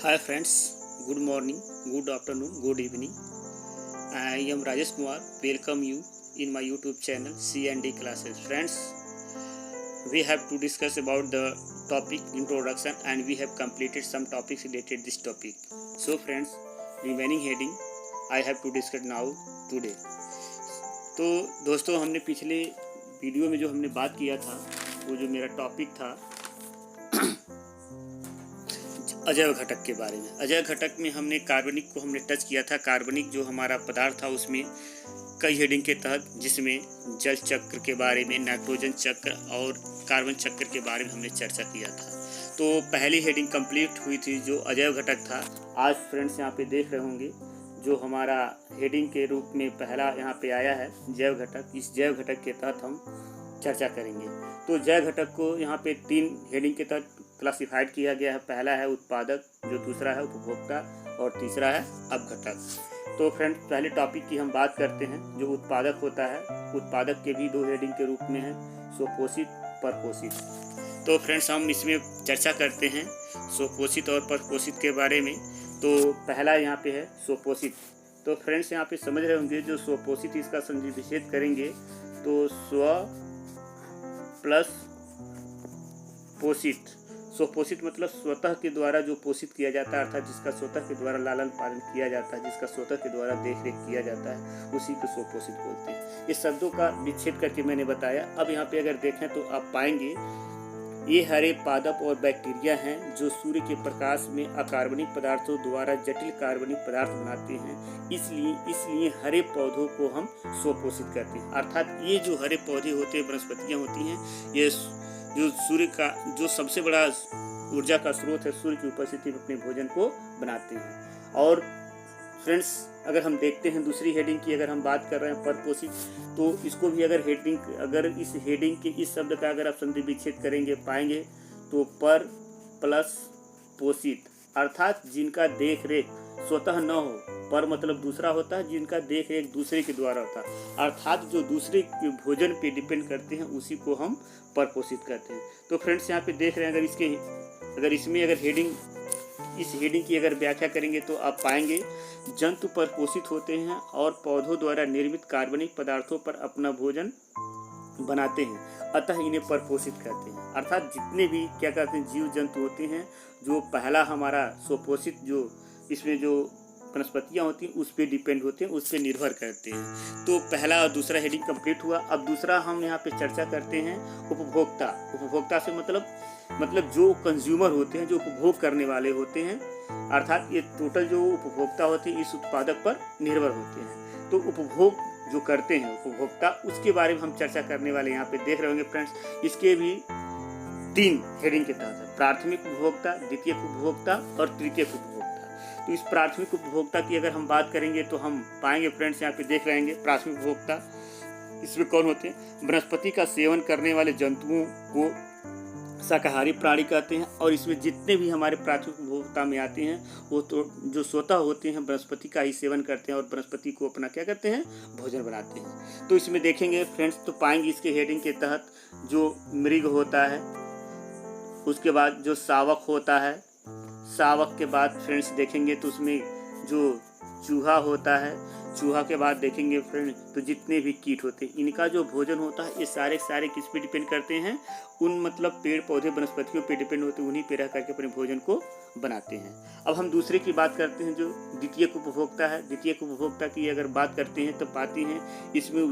Hi friends, good morning, good afternoon, good evening. I am Rajesh Kumar. Welcome you in my YouTube channel C&D Classes. Friends, we have to discuss about the topic introduction and we have completed some topics related this topic. So friends, remaining heading I have to discuss now today. तो दोस्तों हमने पिछले video में जो हमने बात किया था वो जो मेरा टॉपिक था अजैव घटक के बारे में। अजैव घटक में हमने कार्बनिक को हमने टच किया था। कार्बनिक जो हमारा पदार्थ था उसमें कई हेडिंग के तहत, जिसमें जल चक्र के बारे में, नाइट्रोजन चक्र और कार्बन चक्र के बारे में हमने चर्चा किया था। तो पहली हेडिंग कंप्लीट हुई थी जो अजैव घटक था। आज फ्रेंड्स यहाँ पे देख रहे होंगे जो हमारा हेडिंग के रूप में पहला यहाँ पे आया है जैव घटक। इस जैव घटक के तहत हम चर्चा करेंगे। तो जैव घटक को यहाँ पे 3 हेडिंग के तहत क्लासिफाइड किया गया है। पहला है उत्पादक, जो दूसरा है उपभोक्ता और तीसरा है अपघटक। तो फ्रेंड्स पहले टॉपिक की हम बात करते हैं जो उत्पादक होता है। उत्पादक के भी 2 हेडिंग के रूप में है, स्वपोषित, परपोषित। तो फ्रेंड्स हम इसमें चर्चा करते हैं स्वपोषित और परपोषित के बारे में। तो पहला यहाँ पे है स्वपोषित। तो फ्रेंड्स यहाँ पे समझ रहे होंगे जो स्वपोषित, इसका संधि विच्छेद करेंगे तो स्व प्लस पोषित। स्वपोषित मतलब स्वतः के द्वारा जो पोषित किया जाता है, अर्थात जिसका स्वतः के द्वारा लालन पालन किया जाता है, जिसका स्वतः के द्वारा देख रेख किया जाता है, उसी को स्वपोषित बोलते हैं। इस शब्दों का विच्छेद करके मैंने बताया। अब यहाँ पे अगर देखें तो आप पाएंगे ये हरे पादप और बैक्टीरिया हैं जो सूर्य के प्रकाश में अकार्बनिक पदार्थों द्वारा जटिल कार्बनिक पदार्थ बनाते हैं। इसलिए हरे पौधों को हम स्वपोषित करते हैं। अर्थात ये जो हरे पौधे होते हैं, वनस्पतियाँ होती हैं, ये जो सूर्य का जो सबसे बड़ा ऊर्जा का स्रोत है, सूर्य की उपस्थिति में अपने भोजन को बनाते हैं। और फ्रेंड्स अगर हम देखते हैं दूसरी हेडिंग की, अगर हम बात कर रहे हैं परपोषित, तो इसको भी अगर इस हेडिंग के इस शब्द का अगर आप संधि विच्छेद करेंगे पाएंगे तो पर प्लस पोषित, अर्थात जिनका देख रेख स्वतः न हो। पर मतलब दूसरा होता है, जिनका देख रेख दूसरे के द्वारा होता है, अर्थात जो दूसरे के भोजन पे डिपेंड करते हैं, उसी को हम परपोषित करते हैं। तो फ्रेंड्स यहाँ पे देख रहे हैं अगर इसमें इस हेडिंग की अगर व्याख्या करेंगे तो आप पाएंगे जंतु परपोषित होते हैं और पौधों द्वारा निर्मित कार्बनिक पदार्थों पर अपना भोजन बनाते हैं, अतः इन्हें परपोषित करते हैं। अर्थात जितने भी क्या कहते हैं जीव जंतु होते हैं, जो पहला हमारा स्वपोषित, जो इसमें जो वनस्पतियाँ होती हैं उस पर डिपेंड होते हैं, उस पर निर्भर करते हैं। तो पहला और दूसरा हेडिंग कंप्लीट हुआ। अब दूसरा हम यहाँ पे चर्चा करते हैं उपभोक्ता। उपभोक्ता से मतलब जो कंज्यूमर होते हैं, जो उपभोग करने वाले होते हैं, अर्थात ये टोटल जो उपभोक्ता होते हैं इस उत्पादक पर निर्भर होते हैं। तो उपभोग जो करते हैं उपभोक्ता, उसके बारे में हम चर्चा करने वाले यहाँ पे देख रहे होंगे फ्रेंड्स। इसके भी 3 हेडिंग के तहत है, प्राथमिक उपभोक्ता, द्वितीयक उपभोक्ता और तृतीयक उपभोक्ता। तो इस प्राथमिक उपभोक्ता की अगर हम बात करेंगे तो हम पाएंगे फ्रेंड्स यहाँ पे देख रहेंगे प्राथमिक उपभोक्ता, इसमें कौन होते हैं? वनस्पति का सेवन करने वाले जंतुओं को शाकाहारी प्राणी कहते हैं। और इसमें जितने भी हमारे प्राथमिक उपभोक्ता में आते हैं वो तो जो स्वतः होते हैं वनस्पति का ही सेवन करते हैं और वनस्पति को अपना क्या करते हैं, भोजन बनाते हैं। तो इसमें देखेंगे फ्रेंड्स तो पाएंगे इसके हेडिंग के तहत जो मृग होता है, उसके बाद जो शावक होता है, शावक के बाद फ्रेंड्स देखेंगे तो उसमें जो चूहा होता है, चूहा के बाद देखेंगे फ्रेंड तो जितने भी कीट होते हैं, इनका जो भोजन होता है ये सारे किस पे डिपेंड करते हैं? उन मतलब पेड़ पौधे वनस्पतियों पे डिपेंड होते हैं, उन्हीं पे रह करके अपने भोजन को बनाते हैं। अब हम दूसरे की बात करते हैं जो द्वितीयक उपभोक्ता है। द्वितीयक उपभोक्ता की अगर बात करते हैं तो पाते हैं इसमें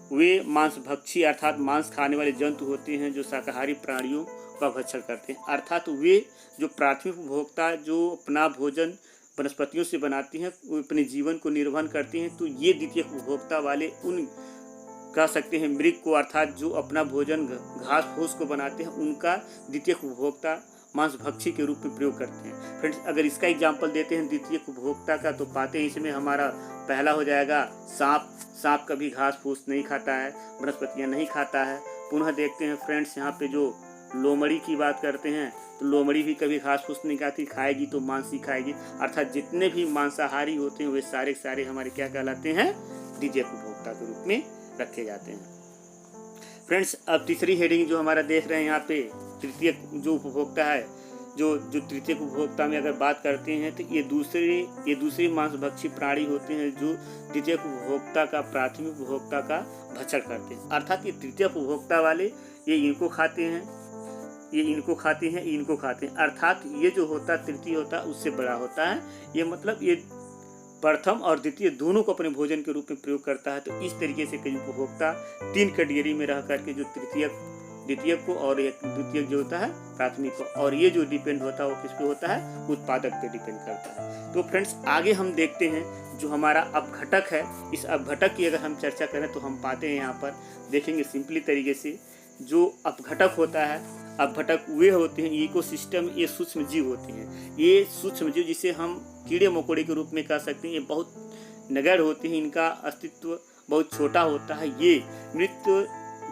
वे मांसभक्षी अर्थात मांस खाने वाले जंतु होते हैं जो शाकाहारी प्राणियों का भक्षण करते हैं। अर्थात वे जो प्राथमिक उपभोक्ता जो अपना भोजन वनस्पतियों से बनाती हैं, वो अपने जीवन को निर्वहन करती हैं। तो ये द्वितीयक उपभोक्ता वाले उन कह सकते हैं मृग को, अर्थात जो अपना भोजन घास फूस को बनाते हैं, उनका द्वितीयक उपभोक्ता मांसभक्षी के रूप में प्रयोग करते हैं। फ्रेंड्स अगर इसका एग्जाम्पल देते हैं द्वितीयक उपभोक्ता का तो पाते हैं इसमें हमारा पहला हो जाएगा सांप। सांप कभी घास फूस नहीं खाता है, वनस्पतियाँ नहीं खाता है। पुनः देखते हैं फ्रेंड्स यहाँ पे जो लोमड़ी की बात करते हैं तो लोमड़ी भी कभी घास फूस नहीं खाती, खाएगी तो मांस ही खाएगी। अर्थात जितने भी मांसाहारी होते हैं वे सारे हमारे क्या कहलाते हैं? द्वितीयक उपभोक्ता के रूप में रखे जाते हैं। फ्रेंड्स अब तीसरी हेडिंग जो हमारा देख रहे हैं यहाँ पे तृतीयक जो उपभोक्ता है, जो तृतीयक उपभोक्ता में अगर बात करते हैं तो ये दूसरे मांसभक्षी प्राणी होते हैं जो द्वितीयक उपभोक्ता का प्राथमिक उपभोक्ता का भक्षण करते हैं। अर्थात ये तृतीयक उपभोक्ता वाले ये इनको खाते हैं, ये इनको खाते हैं, इनको खाते हैं। अर्थात ये जो होता तृतीय होता उससे बड़ा होता है। ये मतलब ये प्रथम और द्वितीय दोनों को अपने भोजन के रूप में प्रयोग करता है। तो इस तरीके से कई उपभोक्ता 3 कैटेगरी में रह करके जो तृतीयक द्वितीयक को और एक द्वितीयक जो होता है प्राथमिक को, और ये जो डिपेंड होता है वो किस पे होता है, उत्पादक पे डिपेंड करता है। तो फ्रेंड्स आगे हम देखते हैं जो हमारा अपघटक है। इस अपघटक की अगर हम चर्चा करें तो हम पाते हैं यहाँ पर देखेंगे सिंपली तरीके से जो अपघटक होता है, अपघटक वे होते हैं इकोसिस्टम, ये सूक्ष्म जीव होते हैं। ये सूक्ष्म जीव जिसे हम कीड़े मकोड़े के रूप में कह सकते हैं, ये बहुत नगण्य होते हैं, इनका अस्तित्व बहुत छोटा होता है। ये मृत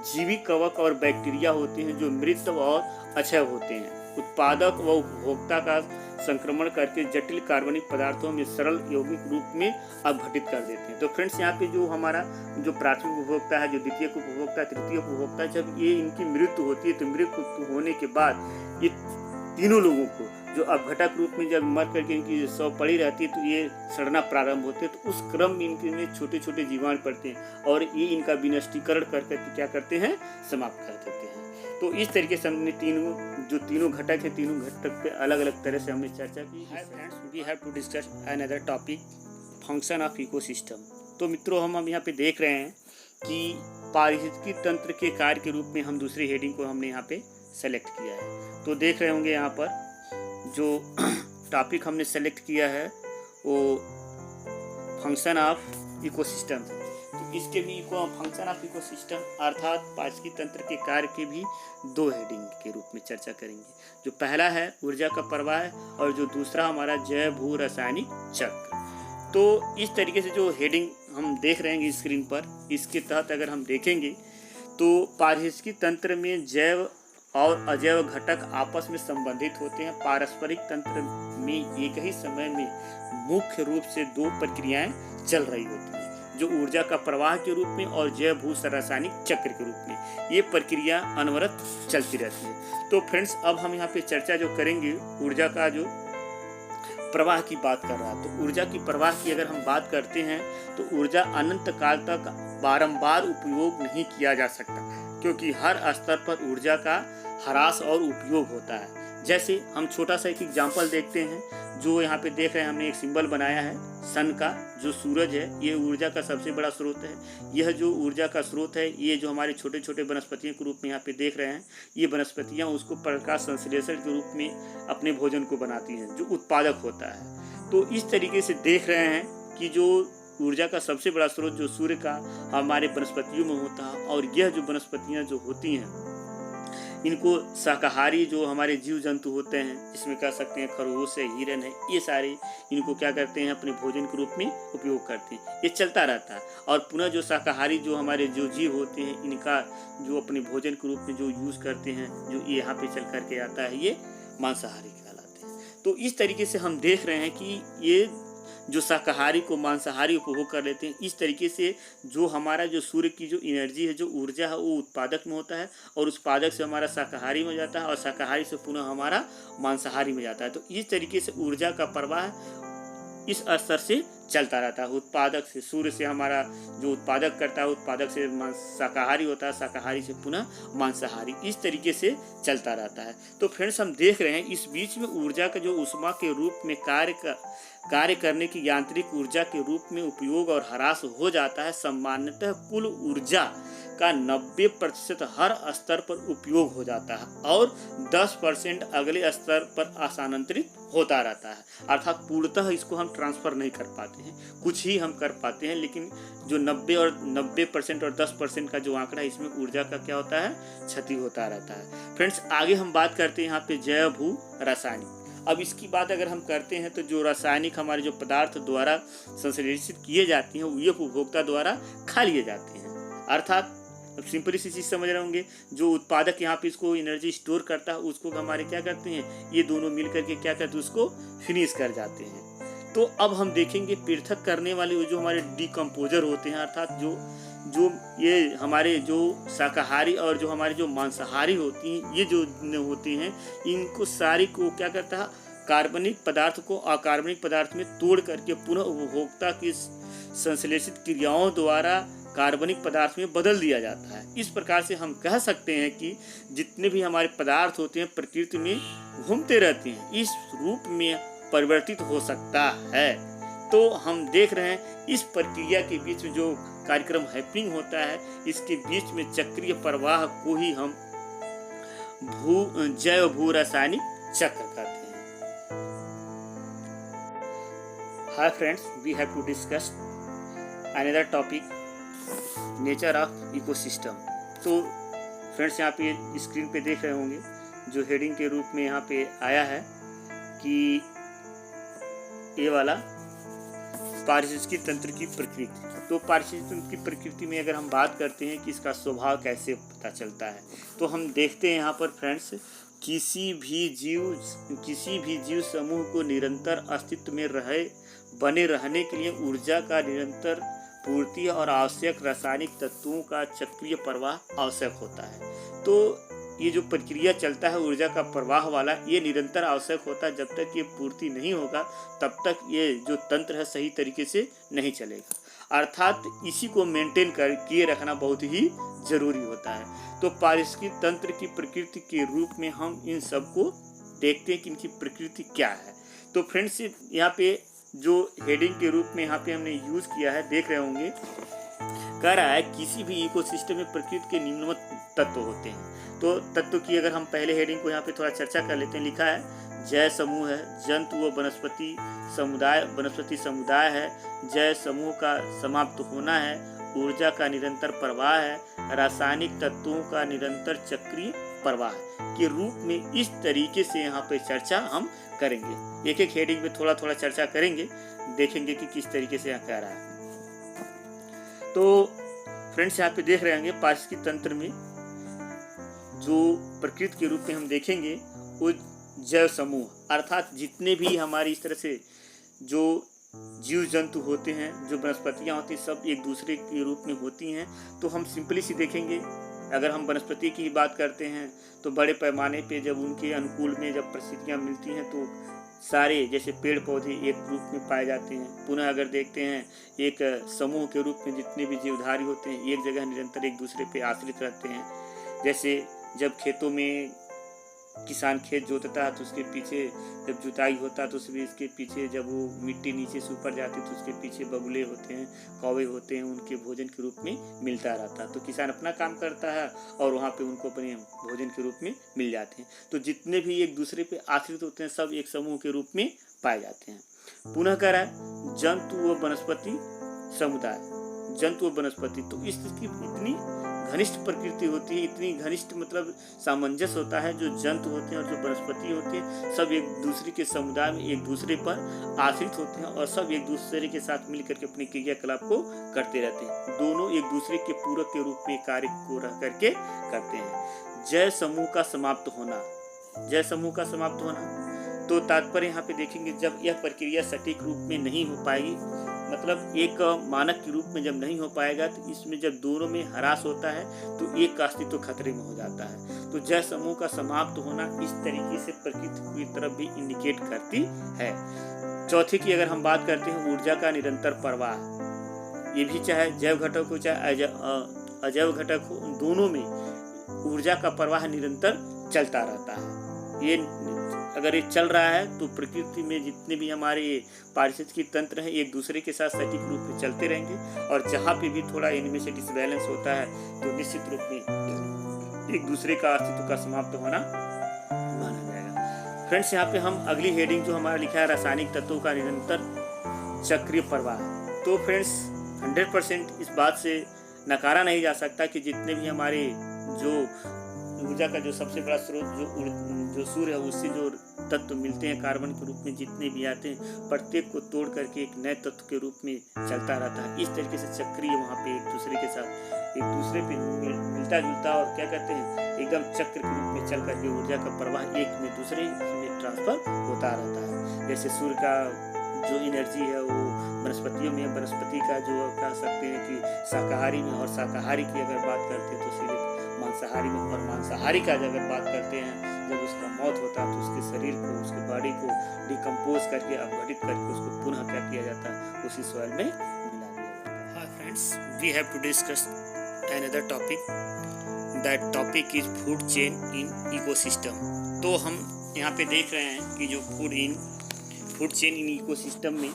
जीवी कवक और बैक्टीरिया होते हैं जो मृत और अक्षय होते हैं। उत्पादक व उपभोक्ता का संक्रमण करके जटिल कार्बनिक पदार्थों में सरल यौगिक रूप में अपघटित कर देते हैं। तो फ्रेंड्स यहाँ पे जो हमारा जो प्राथमिक उपभोक्ता है, जो द्वितीयक उपभोक्ता, तृतीयक उपभोक्ता, जब ये इनकी मृत्यु होती है तो मृत्यु होने के बाद ये तीनों लोगों को जो अपघटक रूप में जब मर करके इनकी शव पड़ी रहती है तो ये सड़ना प्रारंभ होते हैं। तो उस क्रम में इनके में छोटे छोटे जीवाणु पड़ते हैं और ये इनका विनष्टीकरण करके क्या करते हैं, समाप्त कर देते हैं। तो इस तरीके से हमने तीनों घटक है, तीनों घटक पे अलग अलग तरह से हमने चर्चा की। Hi friends, we have to discuss another topic, function of ecosystem. तो मित्रों हम यहाँ पे देख रहे हैं कि पारिस्थितिकी तंत्र के कार्य के रूप में हम दूसरी हेडिंग को हमने यहाँ पे सेलेक्ट किया है। तो देख रहे होंगे यहाँ पर जो टॉपिक हमने सेलेक्ट किया है वो फंक्शन ऑफ इकोसिस्टम है। तो इसके भी फंक्शन ऑफ इकोसिस्टम अर्थात पारिस्थितिकी तंत्र के कार्य के भी 2 हेडिंग के रूप में चर्चा करेंगे। जो पहला है ऊर्जा का प्रवाह और जो दूसरा हमारा जैव भू रासायनिक चक्र। तो इस तरीके से जो हेडिंग हम देख रहे हैं स्क्रीन पर, इसके तहत अगर हम देखेंगे तो पारिस्थितिकी तंत्र में जैव और अजैव घटक आपस में संबंधित होते हैं। पारस्परिक तंत्र में एक ही समय में मुख्य रूप से 2 प्रक्रियाएं चल रही होती हैं, जो ऊर्जा का प्रवाह के रूप में और जैव भू रासायनिक चक्र के रूप में ये प्रक्रिया अनवरत चलती रहती है। तो फ्रेंड्स अब हम यहाँ पे चर्चा जो करेंगे ऊर्जा का जो प्रवाह की बात कर रहा है। तो ऊर्जा की प्रवाह की अगर हम बात करते हैं तो ऊर्जा अनंत काल तक बारंबार उपयोग नहीं किया जा सकता, क्योंकि हर स्तर पर ऊर्जा का ह्रास और उपयोग होता है। जैसे हम छोटा सा एक एग्जाम्पल देखते हैं, जो यहाँ पे देख रहे हैं हमने एक सिंबल बनाया है सन का, जो सूरज है ये ऊर्जा का सबसे बड़ा स्रोत है। यह जो ऊर्जा का स्रोत है, ये जो हमारे छोटे छोटे वनस्पतियों के रूप में यहाँ पे देख रहे हैं, ये वनस्पतियाँ उसको प्रकाश संश्लेषण के रूप में अपने भोजन को बनाती हैं, जो उत्पादक होता है। तो इस तरीके से देख रहे हैं कि जो ऊर्जा का सबसे बड़ा स्रोत जो सूर्य का हमारे वनस्पतियों में होता है, और यह जो वनस्पतियाँ जो होती हैं इनको शाकाहारी जो हमारे जीव जंतु होते हैं, जिसमें कह सकते हैं खरगोश है, हिरन है, ये सारे इनको क्या करते हैं, अपने भोजन के रूप में उपयोग करते हैं। ये चलता रहता है। और पुनः जो शाकाहारी जो हमारे जो जीव होते हैं, इनका जो अपने भोजन के रूप में जो यूज़ करते हैं, जो यहाँ पे चल करके आता है, ये मांसाहारी कहलाते हैं। तो इस तरीके से हम देख रहे हैं कि ये जो शाकाहारी को मांसाहारी उपभोग कर लेते हैं। इस तरीके से जो हमारा जो सूर्य की जो एनर्जी है, जो ऊर्जा है, वो उत्पादक में होता है, और उस उत्पादक से हमारा शाकाहारी में जाता है, और शाकाहारी से पुनः हमारा मांसाहारी में जाता है। तो इस तरीके से ऊर्जा का प्रवाह इस स्तर से चलता रहता है। उत्पादक से, सूर्य से हमारा जो उत्पादक करता है, उत्पादक से शाकाहारी होता है, शाकाहारी से पुनः मांसाहारी, इस तरीके से चलता रहता है। तो फ्रेंड्स हम देख रहे हैं इस बीच में ऊर्जा का जो ऊष्मा के रूप में कार्य करने की यांत्रिक ऊर्जा के रूप में उपयोग और ह्रास हो जाता है। सामान्यतः कुल ऊर्जा का 90% हर स्तर पर उपयोग हो जाता है और 10% अगले स्तर पर स्थानांतरित होता रहता है। अर्थात पूर्णतः इसको हम ट्रांसफ़र नहीं कर पाते हैं, कुछ ही हम कर पाते हैं, लेकिन जो 90% और 10% का जो आंकड़ा है, इसमें ऊर्जा का क्या होता है, क्षति होता रहता है। फ्रेंड्स आगे हम बात करते हैं यहाँ पे जैव भू रासायनिक। अब इसकी बात अगर हम करते हैं तो जो रासायनिक हमारे जो पदार्थ द्वारा संश्लेषित किए जाते हैं, ये उपभोक्ता द्वारा खा लिए जाते हैं। अर्थात अब सिंपली सी चीज़ समझ रहे होंगे, जो उत्पादक यहाँ पे इसको एनर्जी स्टोर करता है, उसको हमारे क्या करते हैं, ये दोनों मिल करके क्या करते हैं, उसको फिनिश कर जाते हैं। तो अब हम देखेंगे पृथक करने वाले जो हमारे डिकम्पोजर होते हैं, अर्थात जो जो ये हमारे जो शाकाहारी और जो हमारे जो मांसाहारी होती हैं, ये जो होती हैं, इनको सारी को क्या करता है, कार्बनिक पदार्थ को अकार्बनिक पदार्थ में तोड़ करके पुनः उपभोक्ता की संश्लेषित क्रियाओं द्वारा कार्बनिक पदार्थ में बदल दिया जाता है। इस प्रकार से हम कह सकते हैं कि जितने भी हमारे पदार्थ होते हैं प्रकृति में घूमते रहते हैं, इस रूप में परिवर्तित हो सकता है। तो हम देख रहे हैं इस प्रक्रिया के बीच में जो कार्यक्रम हैपनिंग होता है, इसके बीच में चक्रीय प्रवाह को ही हम जैव भू रासायनिक चक्र कहते हैं। Hi friends, we have to discuss another topic, nature of ecosystem. तो फ्रेंड्स, यहाँ पे स्क्रीन पे देख रहे होंगे जो हेडिंग के रूप में यहाँ पे आया है कि ये वाला पारिस्थितिकी तंत्र की प्रकृति। तो पारिस्थितिकी तंत्र की प्रकृति में अगर हम बात करते हैं कि इसका स्वभाव कैसे पता चलता है, तो हम देखते हैं यहाँ पर फ्रेंड्स, किसी भी जीव समूह को निरंतर अस्तित्व में बने रहने के लिए ऊर्जा का निरंतर पूर्ति और आवश्यक रासायनिक तत्वों का चक्रीय प्रवाह आवश्यक होता है। तो ये जो प्रक्रिया चलता है ऊर्जा का प्रवाह वाला, ये निरंतर आवश्यक होता है। जब तक ये पूर्ति नहीं होगा तब तक ये जो तंत्र है सही तरीके से नहीं चलेगा। अर्थात इसी को मेंटेन किए रखना बहुत ही जरूरी होता है। तो पारिस्थितिकी तंत्र की प्रकृति के रूप में हम इन सब को देखते हैं कि इनकी प्रकृति क्या है। तो फ्रेंड्स, यहाँ पे जो हेडिंग के रूप में यहाँ पे हमने यूज किया है, देख रहे होंगे, कह रहा है किसी भी इकोसिस्टम में प्रकृति के निम्नवत तत्व होते हैं। तो तत्व की अगर हम पहले हेडिंग को यहाँ पे थोड़ा चर्चा कर लेते हैं, लिखा है जय समूह है, जंतु व वनस्पति समुदाय है, जय समूह का समाप्त होना है, ऊर्जा का निरंतर प्रवाह है, रासायनिक तत्वों का निरंतर चक्रीय प्रवाह के रूप में इस तरीके से यहाँ पे चर्चा हम करेंगे। एक एक हेडिंग में थोड़ा थोड़ा चर्चा करेंगे, देखेंगे कि किस तरीके से यहाँ कह रहा है। तो फ्रेंड्स, यहाँ पे देख रहे होंगे पारिस्थितिकी तंत्र में जो प्रकृति के रूप में हम देखेंगे वो जैव समूह, अर्थात जितने भी हमारी इस तरह से जो जीव जंतु होते हैं, जो वनस्पतियाँ होती हैं, सब एक दूसरे के रूप में होती हैं। तो हम सिंपली सी देखेंगे, अगर हम वनस्पति की बात करते हैं तो बड़े पैमाने पे जब उनके अनुकूल में जब परिस्थितियाँ मिलती हैं तो सारे जैसे पेड़ पौधे एक रूप में पाए जाते हैं। पुनः अगर देखते हैं एक समूह के रूप में जितने भी जीवधारी होते हैं एक जगह निरंतर एक दूसरे पे आश्रित रहते हैं। जैसे जब खेतों में किसान खेत जोतता है तो उसके पीछे जब जुताई होता है तो इसके पीछे जब वो मिट्टी नीचे से ऊपर जाती है तो उसके पीछे बगुले होते हैं, कौवे होते हैं, उनके भोजन के रूप में मिलता रहता है। तो किसान अपना काम करता है और वहाँ पे उनको अपने भोजन के रूप में मिल जाते हैं। तो जितने भी एक दूसरे पे आश्रित होते हैं सब एक समूह के रूप में पाए जाते हैं। पुनः कह रहा है जंतु व वनस्पति समुदाय, जंतु व वनस्पति, तो इसकी इतनी घनिष्ठ प्रकृति होती है, इतनी घनिष्ठ मतलब सामंजस्य होता है। जो जंतु होते हैं और जो वनस्पति होती है सब एक दूसरे के समुदाय में एक दूसरे पर आश्रित होते हैं और सब एक दूसरे के साथ मिलकर के अपने क्रियाकलाप को करते रहते हैं। दोनों एक दूसरे के पूरक के रूप में कार्य को रह करके करते हैं। जय समूह का समाप्त होना, जय समूह का समाप्त होना, तो तात्पर्य यहाँ पे देखेंगे जब यह प्रक्रिया सटीक रूप में नहीं हो पाएगी, मतलब एक मानक के रूप में जब नहीं हो पाएगा तो इसमें जब दोनों में ह्रास होता है तो एक का अस्तित्व खतरे में हो जाता है। तो जय समूह का समाप्त होना इस तरीके से प्रकृति की तरफ भी इंडिकेट करती है। चौथे की अगर हम बात करते हैं ऊर्जा का निरंतर प्रवाह, ये भी चाहे जैव घटक हो चाहे अजैव घटक हो, दोनों में ऊर्जा का प्रवाह निरंतर चलता रहता है। ये अगर ये चल रहा है तो प्रकृति में जितने भी हमारे पारिस्थितिकी तंत्र हैं एक दूसरे के साथ सटीक रूप में चलते रहेंगे और जहाँ पे भी थोड़ा इनमें से डिसबैलेंस होता है तो निश्चित रूप में एक दूसरे का अस्तित्व का समाप्त होना माना जाएगा। फ्रेंड्स, यहाँ पे हम अगली हेडिंग जो हमारा लिखा है रासायनिक तत्वों का निरंतर चक्रीय प्रवाह। तो फ्रेंड्स 100% इस बात से नकारा नहीं जा सकता कि जितने भी हमारे जो ऊर्जा का जो सबसे बड़ा स्रोत जो सूर्य है उससे जो तत्व मिलते हैं कार्बन के रूप में जितने भी आते हैं प्रत्येक को तोड़ करके एक नए तत्व के रूप में चलता रहता है। इस तरीके से चक्रीय वहाँ पे एक दूसरे के साथ एक दूसरे पे मिलता जुलता और क्या कहते हैं एकदम चक्र के रूप में चल करके ऊर्जा का प्रवाह एक में दूसरे में ट्रांसफर होता रहता है। जैसे सूर्य का जो एनर्जी है वो वनस्पतियों में, वनस्पति का जो कह सकते हैं कि शाकाहारी में, और शाकाहारी की अगर बात करते हैं तो सीधे मांसाहारी में, और मांसाहारी का अगर बात करते हैं जब उसका मौत होता है तो उसके शरीर को, उसके बॉडी को डिकम्पोज करके, अपघटित करके उसको पुनः क्या किया जाता है, उसी सॉइल में मिला दिया जाता है। हाँ friends, we have to discuss another topic, that topic is food chain in ecosystem. तो हम यहाँ पे देख रहे हैं कि जो फूड चेन इन इकोसिस्टम में,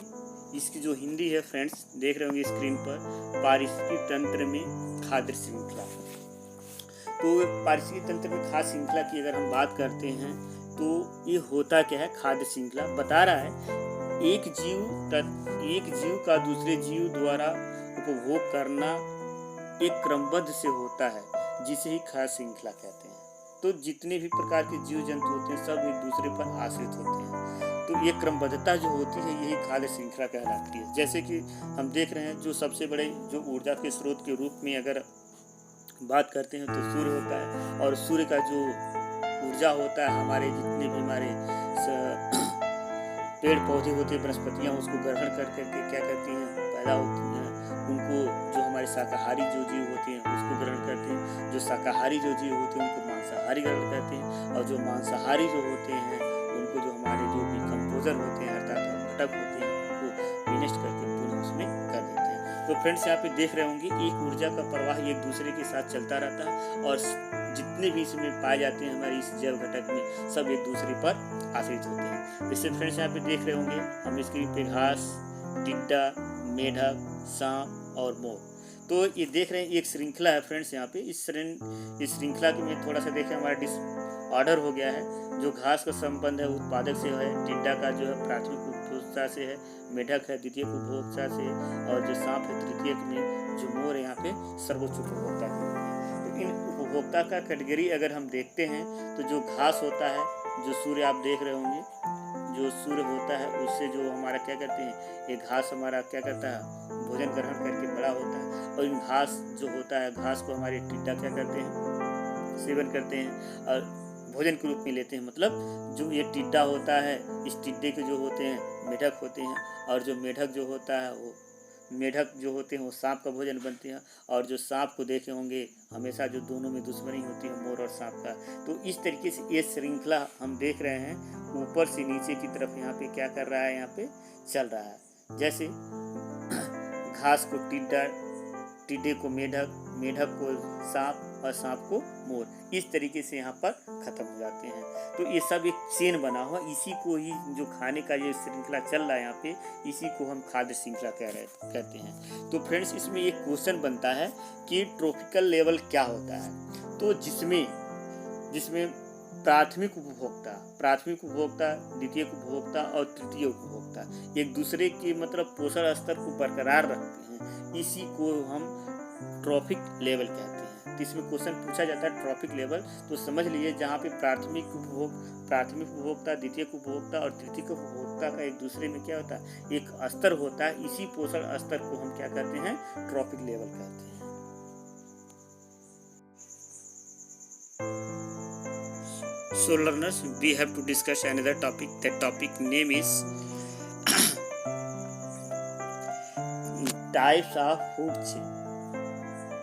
इसकी जो हिंदी है फ्रेंड्स देख रहे होंगे स्क्रीन पर, पारिस्थितिकी तंत्र में खाद्य श्रृंखला। तो पारिस्थितिकी तंत्र में खाद्य श्रृंखला की अगर हम बात करते हैं तो ये होता क्या है, खाद्य श्रृंखला बता रहा है एक जीव का दूसरे जीव द्वारा उपभोग करना एक क्रमबद्ध से होता है, जिसे ही खाद्य श्रृंखला कहते हैं। तो जितने भी प्रकार के जीव जंतु होते हैं सब एक दूसरे पर आश्रित होते हैं, तो ये क्रमबद्धता जो होती है यही खाद्य श्रृंखला कहलाती है। जैसे कि हम देख रहे हैं जो सबसे बड़े जो ऊर्जा के स्रोत के रूप में अगर बात करते हैं तो सूर्य होता है, और सूर्य का जो ऊर्जा होता है हमारे जितने भी हमारे पेड़ पौधे होते हैं, वनस्पतियाँ उसको ग्रहण कर करके क्या करती हैं, पैदा होती हैं। उनको जो हमारे शाकाहारी जो जीव होते हैं उसको ग्रहण करते हैं, जो शाकाहारी जो जीव होते हैं उनको मांसाहारी ग्रहण करते हैं, और जो मांसाहारी जो होते हैं उनको जो हमारे जो डिकम्पोजर होते हैं अर्थात घटक होते हैं उनको विनष्ट करके पुनः उसमें कर देते हैं। तो फ्रेंड्स यहाँ पे देख रहे होंगे एक ऊर्जा का प्रवाह एक दूसरे के साथ चलता रहता है, और जितने भी इसमें पाए जाते हैं हमारे इस जैव घटक में सब एक दूसरे पर आश्रित होते हैं। जैसे फ्रेंड्स यहाँ पे देख रहे होंगे हम स्क्रीन पे घास, टिड्डा, मेढक, सांप और मोर। तो ये देख रहे हैं एक श्रृंखला है फ्रेंड्स। यहाँ पे इस श्रृंखला के में थोड़ा सा देखें हमारा डिसऑर्डर हो गया है। जो घास का संबंध है उत्पादक से है, टिड्डा का जो है प्राथमिक उपभोक्ता से है, मेढक है द्वितीय उपभोक्ता से, और जो सांप है तृतीयक में, जो मोर है यहाँ पे सर्वोच्च उपभोक्ता है। तो इन उपभोक्ता का कैटेगरी अगर हम देखते हैं तो जो घास होता है, जो सूर्य आप देख रहे होंगे, जो सूर्य होता है उससे जो हमारा क्या करते हैं, ये घास हमारा क्या करता है, भोजन ग्रहण करके बड़ा होता है, और इन घास जो होता है घास को हमारे टिड्डा क्या करते हैं, सेवन करते हैं और भोजन के रूप में लेते हैं। मतलब जो ये टिड्डा होता है, इस टिड्डे के जो होते हैं मेढक होते हैं, और जो मेढक जो होता है वो मेढक जो होते हैं वो सांप का भोजन बनते हैं, और जो सांप को देखे होंगे हमेशा जो दोनों में दुश्मनी होती है मोर और सांप का। तो इस तरीके से ये श्रृंखला हम देख रहे हैं ऊपर से नीचे की तरफ यहाँ पे क्या कर रहा है, यहाँ पे चल रहा है। जैसे घास को टिड्डा, टिड्डे को मेढक, मेढक को सांप और सांप को मोर, इस तरीके से यहाँ पर खत्म हो जाते हैं। तो ये सब एक चेन बना हुआ, इसी को ही जो खाने का ये श्रृंखला चल रहा है यहाँ पे, इसी को हम खाद्य श्रृंखला कहते हैं। तो फ्रेंड्स इसमें एक क्वेश्चन बनता है कि ट्रॉपिकल लेवल क्या होता है। तो जिसमें प्राथमिक उपभोक्ता, द्वितीय उपभोक्ता और तृतीय उपभोक्ता एक दूसरे के मतलब पोषण स्तर को बरकरार रखते हैं, इसी को हम ट्रॉपिक लेवल कहते हैं। तो इसमें क्वेश्चन पूछा जाता है ट्रॉपिक लेवल, तो समझ लीजिए जहाँ पे प्राथमिक उपभोक्ता, द्वितीय उपभोक्ता और तृतीय उपभोक्ता का एक दूसरे में क्या होता है, एक स्तर होता है, इसी पोषण स्तर को हम क्या कहते हैं, ट्रॉपिक लेवल कहते हैं। So learners, we have to discuss another topic. That topic name is types of food chain.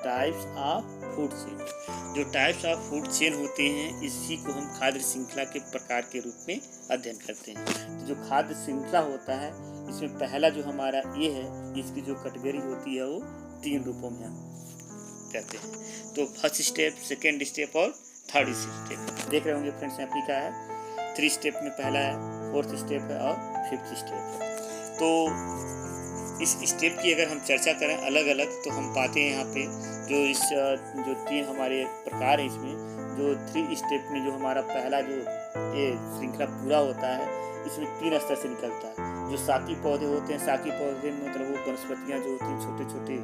Types of food chain. जो टाइप्स ऑफ फूड चेन होते हैं इसी को हम खाद्य श्रृंखला के प्रकार के रूप में अध्ययन करते हैं। तो जो खाद्य श्रृंखला होता है इसमें पहला जो हमारा ये है, इसकी जो कैटेगरी होती है वो 3 रूपों में हम कहते हैं। तो फर्स्ट स्टेप, सेकेंड स्टेप और थर्ड स्टेप। देख रहे होंगे फ्रेंड्स यहाँ पे क्या है, 3 स्टेप में पहला है, 4th स्टेप है और 5th स्टेप है। तो इस स्टेप की अगर हम चर्चा करें अलग अलग तो हम पाते हैं यहाँ पे जो 3 हमारे प्रकार हैं, इसमें जो 3 स्टेप में जो हमारा पहला जो ये श्रृंखला पूरा होता है इसमें 3 स्तर से निकलता है। जो साकी पौधे होते हैं, साकी पौधे में मतलब वो वनस्पतियाँ जो होती हैं छोटे छोटे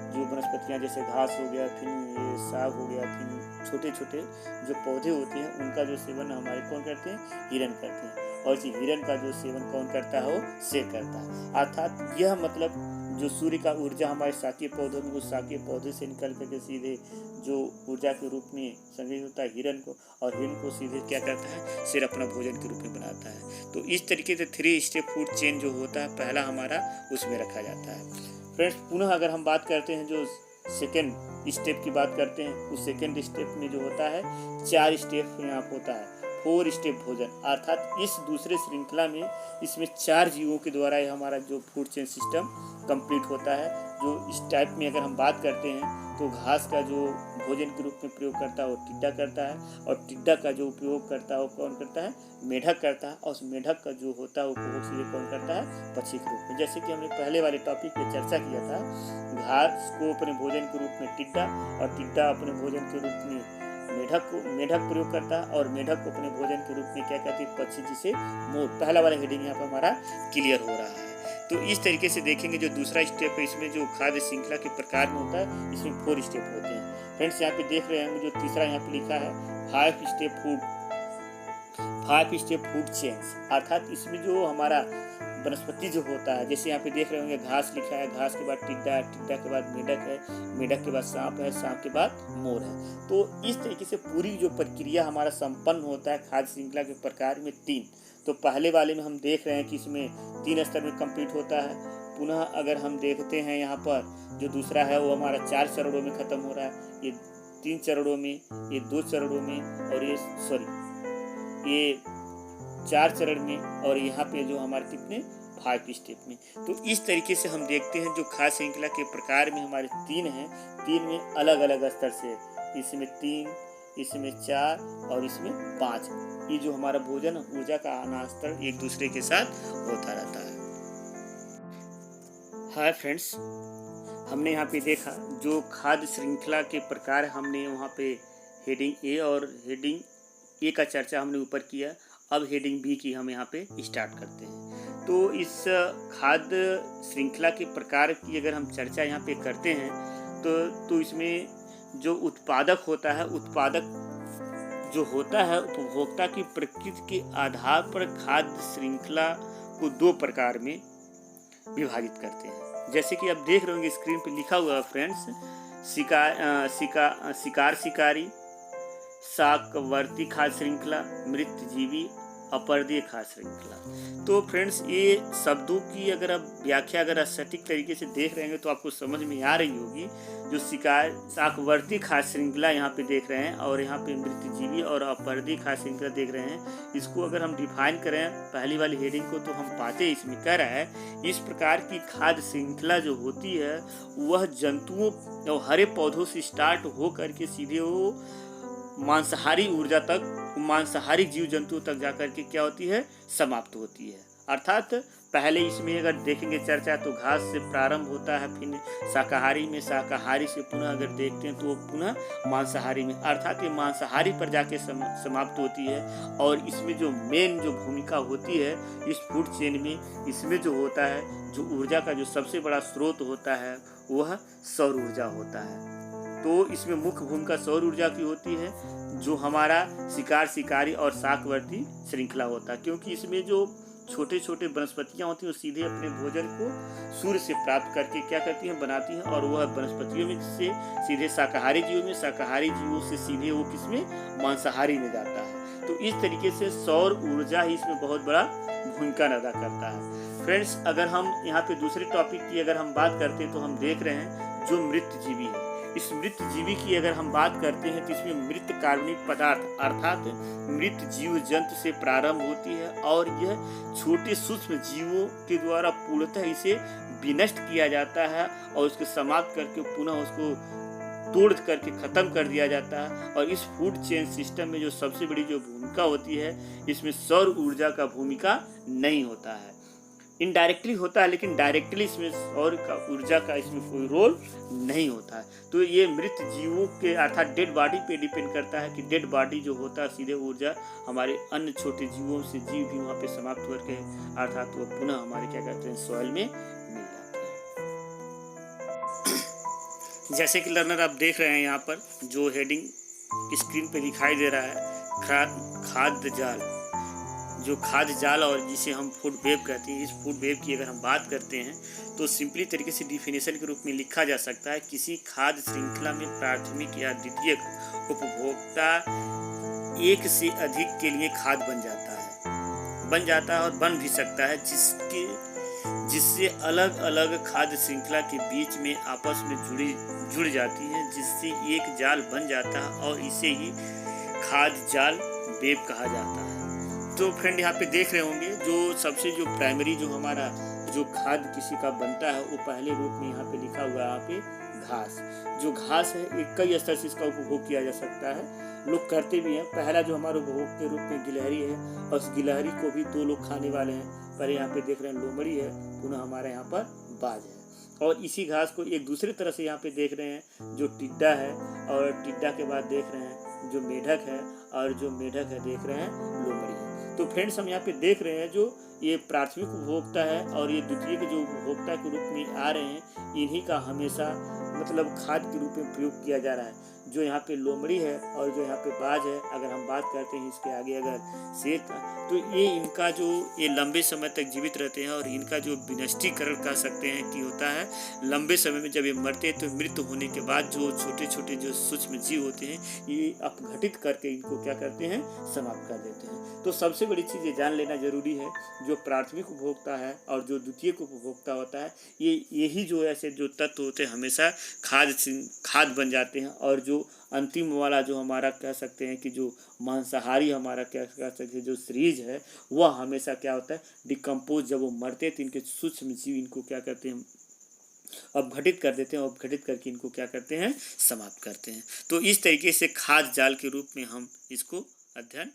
जो वनस्पतियाँ जैसे घास हो गया, फिर ये साग हो गया, फिर छोटे छोटे जो पौधे होते हैं उनका जो सेवन हमारे कौन करते हैं, हिरन करते हैं, और इस हिरन का जो सेवन कौन करता है वो शेर करता है। अर्थात यह मतलब जो सूर्य का ऊर्जा हमारे शाकीय पौधों में, उस शाकीय पौधे से निकल करके सीधे जो ऊर्जा के रूप में संग्रहित होता है हिरण को, और हिरण को सीधे क्या करता है, सिर अपना भोजन के रूप में बनाता है। तो इस तरीके से 3 स्टेप फूड चेन जो होता है पहला हमारा उसमें रखा जाता है। फ्रेंड्स, पुनः अगर हम बात करते हैं जो सेकेंड स्टेप की बात करते हैं, उस सेकेंड स्टेप में जो होता है 4 स्टेप यहाँ होता है, 4 स्टेप भोजन, अर्थात इस दूसरे श्रृंखला में इसमें 4 जीवों के द्वारा ये हमारा जो फूड चेन सिस्टम कंप्लीट होता है। जो इस टाइप में अगर हम बात करते हैं तो घास का जो भोजन के रूप में प्रयोग करता है वो टिड्डा करता है, और टिड्डा का जो उपयोग करता है वो कौन करता है, मेढक करता है, और उस मेढक का जो होता है वो उपयोग सीधे कौन करता है, पक्षी के रूप में। जैसे कि हमने पहले वाले टॉपिक पे चर्चा किया था, घास को अपने भोजन के रूप में टिड्डा, और टिड्डा अपने भोजन के रूप में मेढक प्रयोग करता है, और मेढक को अपने भोजन के रूप में क्या कहते हैं, पक्षी, जिसे मोर। पहला वाला हेडिंग यहाँ पर हमारा क्लियर हो रहा है। तो इस तरीके से देखेंगे जो दूसरा स्टेप है इसमें जो खाद्य श्रृंखला के प्रकार में होता है, इसमें 4 स्टेप होते हैं। फ्रेंड्स, यहाँ पे देख रहे हैं जो तीसरा यहाँ पे लिखा है 5 स्टेप फूड चेन्स, अर्थात इसमें जो हमारा वनस्पति जो होता है, जैसे यहाँ पे देख रहे होंगे घास लिखा है, घास के बाद टिड्डा है, टिड्डा के बाद मेढक है, मेढक के बाद सांप है, सांप के बाद मोर है। तो इस तरीके से पूरी जो प्रक्रिया हमारा संपन्न होता है खाद्य श्रृंखला के प्रकार में 3। तो पहले वाले में हम देख रहे हैं कि इसमें 3 स्तर में कंप्लीट होता है। पुनः अगर हम देखते हैं यहाँ पर जो दूसरा है वो हमारा 4 चरणों में खत्म हो रहा है, ये 3 चरणों में, ये 2 चरणों में, और ये 4 चरण में, और यहाँ पे जो हमारे कितने 5 स्टेप में। तो इस तरीके से हम देखते हैं जो खाद्य श्रृंखला के प्रकार में हमारे 3 हैं, 3 में अलग अलग स्तर से, इसमें 3, इसमें 4 और इसमें 5, ये जो हमारा भोजन ऊर्जा का आना स्तर एक दूसरे के साथ होता रहता है। हाय फ्रेंड्स, हमने यहाँ पे देखा जो खाद्य श्रृंखला के प्रकार, हमने वहाँ पे हेडिंग ए और हेडिंग ए का चर्चा हमने ऊपर किया। अब हेडिंग बी की हम यहाँ पे स्टार्ट करते हैं। तो इस खाद्य श्रृंखला के प्रकार की अगर हम चर्चा यहाँ पे करते हैं तो इसमें जो उत्पादक होता है, उत्पादक जो होता है उपभोक्ता की प्रकृति के आधार पर खाद्य श्रृंखला को 2 प्रकार में विभाजित करते हैं। जैसे कि आप देख रहे होंगे स्क्रीन पे लिखा हुआ है फ्रेंड्स, शिकार शिकारी, शाकवर्ती खाद्य श्रृंखला, मृतजीवी, अपरदीय खाद्य श्रृंखला। तो फ्रेंड्स, ये शब्दों की अगर आप व्याख्या अगर सटीक तरीके से देख रहे हैं तो आपको समझ में आ रही होगी। जो शाकवर्ती खाद्य श्रृंखला यहाँ पे देख रहे हैं, और यहाँ पे मृतजीवी और अपरदीय खाद्य श्रृंखला देख रहे हैं, इसको अगर हम डिफाइन करें पहली वाली हेडिंग को, तो हम पाते हैं इसमें कह रहा है इस प्रकार की खाद्य श्रृंखला जो होती है वह जंतुओं और हरे पौधों से स्टार्ट हो करके सीधे वो मांसाहारी ऊर्जा तक, मांसाहारी जीव जंतुओं तक जाकर के क्या होती है, समाप्त होती है। अर्थात पहले इसमें अगर देखेंगे चर्चा तो घास से प्रारंभ होता है, फिर शाकाहारी में, शाकाहारी से पुनः अगर देखते हैं तो पुनः मांसाहारी में, अर्थात ये मांसाहारी पर जाके समाप्त होती है। और इसमें जो मेन जो भूमिका होती है इस फूड चेन में, इसमें जो होता है, जो ऊर्जा का जो सबसे बड़ा स्रोत होता है वह सौर ऊर्जा होता है। तो इसमें मुख्य भूमिका सौर ऊर्जा की होती है, जो हमारा शिकार शिकारी और शाकवर्ती श्रृंखला होता है, क्योंकि इसमें जो छोटे छोटे वनस्पतियाँ होती हैं वो सीधे अपने भोजन को सूर्य से प्राप्त करके क्या करती हैं, बनाती हैं, और वह वनस्पतियों में से सीधे शाकाहारी जीवों में, शाकाहारी जीवों से सीधे वो किसमें, मांसाहारी में जाता है। तो इस तरीके से सौर ऊर्जा ही इसमें बहुत बड़ा भूमिका अदा करता है। फ्रेंड्स, अगर हम यहाँ पे दूसरे टॉपिक की अगर हम बात करते हैं तो हम देख रहे हैं जो मृतजीवी है। इस मृत जीवी की अगर हम बात करते हैं तो इसमें मृत कार्बनिक पदार्थ अर्थात मृत जीव जंतु से प्रारंभ होती है, और यह छोटे सूक्ष्म जीवों के द्वारा पूर्णतः इसे विनष्ट किया जाता है और उसको समाप्त करके पुनः उसको तोड़ करके ख़त्म कर दिया जाता है। और इस फूड चेन सिस्टम में जो सबसे बड़ी जो भूमिका होती है, इसमें सौर ऊर्जा का भूमिका नहीं होता है, इनडायरेक्टली होता है, लेकिन डायरेक्टली इसमें सौर का ऊर्जा का इसमें कोई रोल नहीं होता है। तो ये मृत जीवों के अर्थात डेड बॉडी पे डिपेंड करता है कि डेड बॉडी जो होता है सीधे ऊर्जा हमारे अन्य छोटे जीवों से जीव भी वहाँ पे समाप्त करके अर्थात वो पुनः हमारे क्या कहते हैं सॉइल में मिल जाते हैं। जैसे कि लर्नर आप देख रहे हैं यहाँ पर जो हेडिंग स्क्रीन पे दिखाई दे रहा है, खाद्य जाल, जो खाद्य जाल और जिसे हम फूड वेब कहते हैं, इस फूड वेब की अगर हम बात करते हैं तो सिंपली तरीके से डिफिनेशन के रूप में लिखा जा सकता है, किसी खाद्य श्रृंखला में प्राथमिक या द्वितीयक उपभोक्ता एक से अधिक के लिए खाद्य बन जाता है और बन भी सकता है, जिससे अलग अलग खाद्य श्रृंखला के बीच में आपस में जुड़ जाती है, जिससे एक जाल बन जाता है और इसे ही खाद्य जाल वेब कहा जाता है। तो फ्रेंड यहाँ पे देख रहे होंगे जो सबसे जो प्राइमरी जो हमारा जो खाद्य किसी का बनता है वो पहले रूप में यहाँ पे लिखा हुआ है, यहाँ पे घास। जो घास है एक कई स्तर से इसका उपभोग किया जा सकता है, लोग करते भी हैं। पहला जो हमारे उपभोग के रूप में गिलहरी है और उस गिलहरी को भी 2 लोग खाने वाले हैं। पहले यहाँ पे देख रहे हैं लोमड़ी है, पुनः हमारे यहाँ पर बाज है। और इसी घास को एक दूसरे तरह से यहाँ पे देख रहे हैं जो टिड्डा है, और टिड्डा के बाद देख रहे हैं जो मेढक है, और जो मेढक है देख रहे हैं लोमड़ी है। तो फ्रेंड्स हम यहाँ पे देख रहे हैं जो ये प्राथमिक उपभोक्ता है और ये द्वितीय के जो उपभोक्ता के रूप में आ रहे हैं, इन्हीं का हमेशा मतलब खाद्य के रूप में प्रयोग किया जा रहा है। जो यहाँ पे लोमड़ी है और जो यहाँ पे बाज है, अगर हम बात करते हैं इसके आगे अगर शेर का, तो ये इनका जो ये लंबे समय तक जीवित रहते हैं और इनका जो विनष्टीकरण कह सकते हैं कि होता है लंबे समय में जब ये मरते हैं तो मृत्यु होने के बाद जो छोटे छोटे जो सूक्ष्म जीव होते हैं ये अपघटित करके इनको क्या करते हैं, समाप्त कर देते हैं। तो सबसे बड़ी चीज़ ये जान लेना जरूरी है, जो प्राथमिक उपभोक्ता है और जो द्वितीयक उपभोक्ता होता है, यही जो ऐसे जो तत्व होते हैं हमेशा खाद्य बन जाते हैं। और जो अंतिम वाला जो हमारा कह सकते हैं कि जो मांसाहारी हमारा क्या कह सकते हैं जो सीरीज है, वह हमेशा क्या होता है डिकम्पोज, जब वो मरते हैं तो इनके सूक्ष्म जीव इनको क्या करते हैं अपघटित कर देते हैं, और अपघटित करके इनको क्या करते हैं समाप्त करते हैं। तो इस तरीके से खाद्य जाल के रूप में हम इसको अध्ययन